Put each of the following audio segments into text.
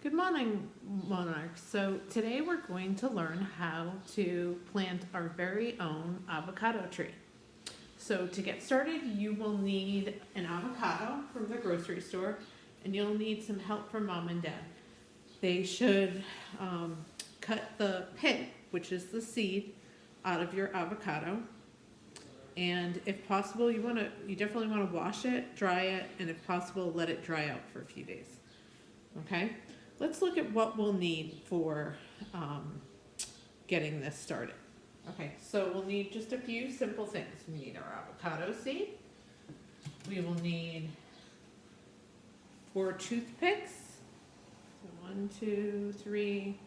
Good morning, monarchs. So today we're going to learn how to plant our very own avocado tree. So to get started, you will need an avocado from the grocery store, and you'll need some help from mom and dad. They should cut the pit, which is the seed, out of your avocado. And if possible, you definitely want to wash it, dry it, and if possible, let it dry out for a few days. Okay? Let's look at what we'll need for getting this started. Okay, so we'll need just a few simple things. We need our avocado seed. We will need 4 toothpicks. So 1, 2, 3,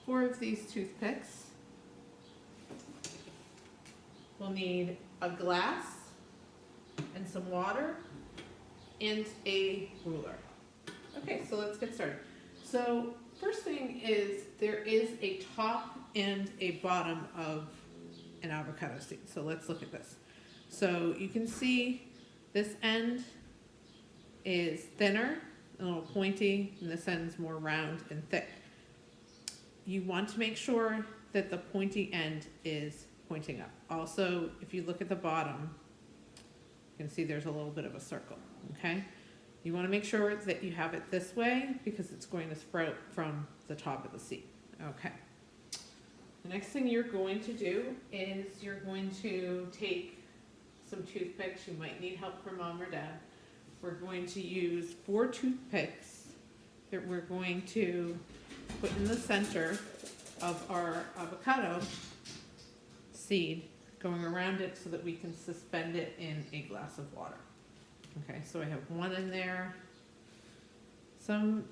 4 of these toothpicks. We'll need a glass and some water and a ruler. Okay, so let's get started. So first thing is there is a top and a bottom of an avocado seed. So let's look at this. So you can see this end is thinner, a little pointy, and this end's more round and thick. You want to make sure that the pointy end is pointing up. Also, if you look at the bottom, you can see there's a little bit of a circle, okay? You want to make sure that you have it this way because it's going to sprout from the top of the seed. Okay. The next thing you're going to do is you're going to take some toothpicks. You might need help from mom or dad. We're going to use 4 toothpicks that we're going to put in the center of our avocado seed, going around it so that we can suspend it in a glass of water. Okay, so I have 1 in there. Some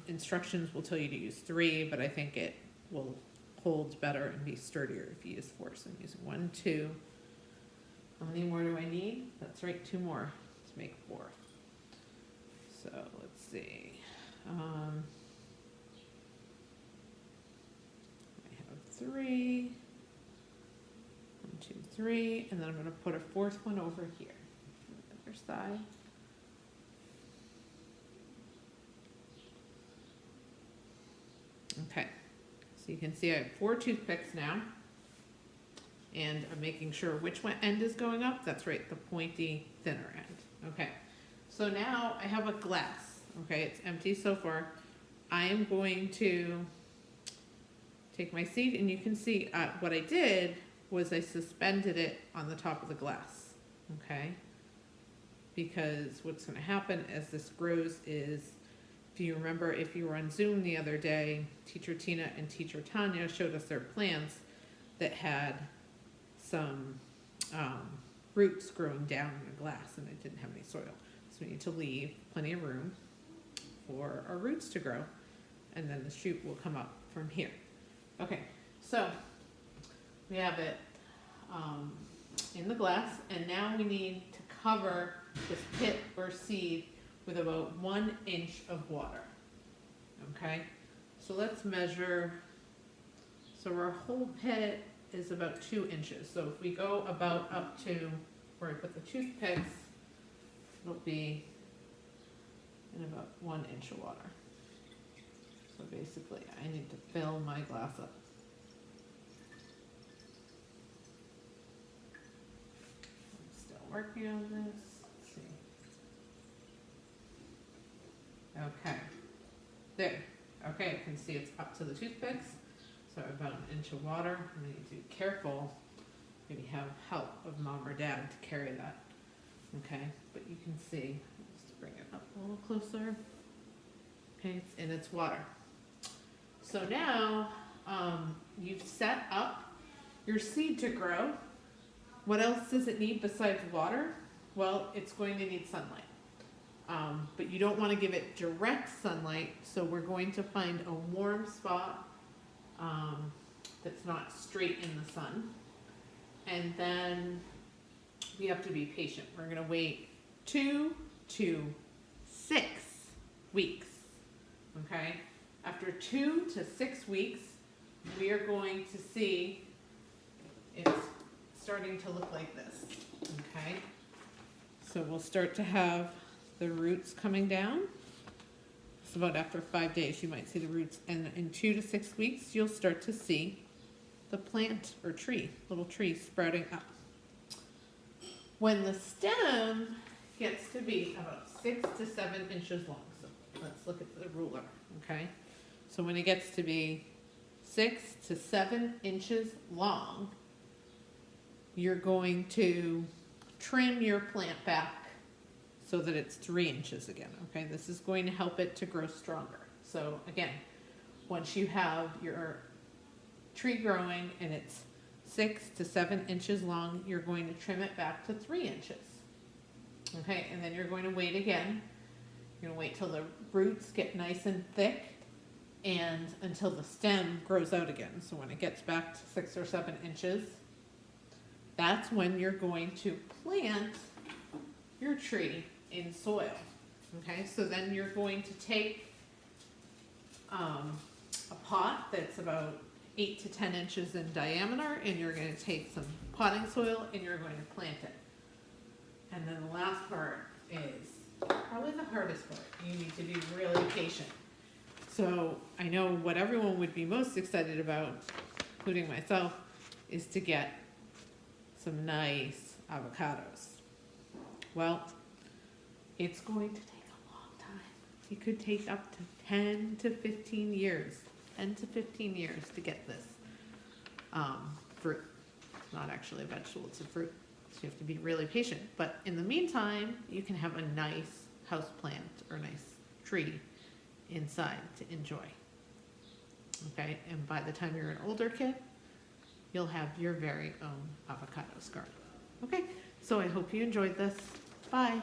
instructions will tell you to use 3, but I think it will hold better and be sturdier if you use 4. So I'm using 1, 2. How many more do I need? That's right, 2 more to make 4. So let's see. I have 3. 1, 2, 3, and then I'm going to put a 4th one over here. Other side. Okay, so you can see I have 4 toothpicks now, and I'm making sure which one end is going up. That's right, the pointy, thinner end. Okay, so now I have a glass. Okay, it's empty so far. I am going to take my seed, and you can see what I did was I suspended it on the top of the glass. Okay, because what's going to happen as this grows is, if you remember, if you were on Zoom the other day, Teacher Tina and Teacher Tanya showed us their plants that had some roots growing down in the glass, and it didn't have any soil. So we need to leave plenty of room for our roots to grow, and then the shoot will come up from here. Okay, so we have it in the glass, and now we need to cover this pit or seed with about 1 inch of water. Okay, so let's measure. So our whole pit is about 2 inches. So if we go about up to where I put the toothpicks, it'll be in about 1 inch of water. So basically I need to fill my glass up. I'm still working on this. Okay, there. Okay, I can see it's up to the toothpicks. So about 1 inch of water. I'm going to be careful. Maybe have help of mom or dad to carry that. Okay, but you can see. Just bring it up a little closer. Okay, it's in its water. So now you've set up your seed to grow. What else does it need besides water? Well, it's going to need sunlight. But you don't want to give it direct sunlight, so we're going to find a warm spot that's not straight in the sun. And then we have to be patient. We're going to wait 2 to 6 weeks. Okay? After 2 to 6 weeks, we are going to see it's starting to look like this. Okay? So we'll start to have the roots coming down. just about after 5 days, you might see the roots. And in 2 to 6 weeks, you'll start to see the plant or tree, little tree sprouting up. When the stem gets to be about 6 to 7 inches long, so let's look at the ruler, okay? So when it gets to be 6 to 7 inches long, you're going to trim your plant back so that it's 3 inches again, okay? This is going to help it to grow stronger. So again, once you have your tree growing and it's 6 to 7 inches long, you're going to trim it back to 3 inches. Okay, and then you're going to wait again. You're going to wait till the roots get nice and thick and until the stem grows out again. So when it gets back to 6 or 7 inches, that's when you're going to plant your tree in soil. Okay, so then you're going to take a pot that's about 8 to 10 inches in diameter, and you're going to take some potting soil and you're going to plant it. And then the last part is probably the hardest part. You need to be really patient. So I know what everyone would be most excited about, including myself, is to get some nice avocados. Well, it's going to take a long time. It could take up to 10 to 15 years. 10 to 15 years to get this fruit. It's not actually a vegetable, it's a fruit. So you have to be really patient. But in the meantime, you can have a nice house plant or nice tree inside to enjoy. Okay, and by the time you're an older kid, you'll have your very own avocado garden. Okay, so I hope you enjoyed this. Bye.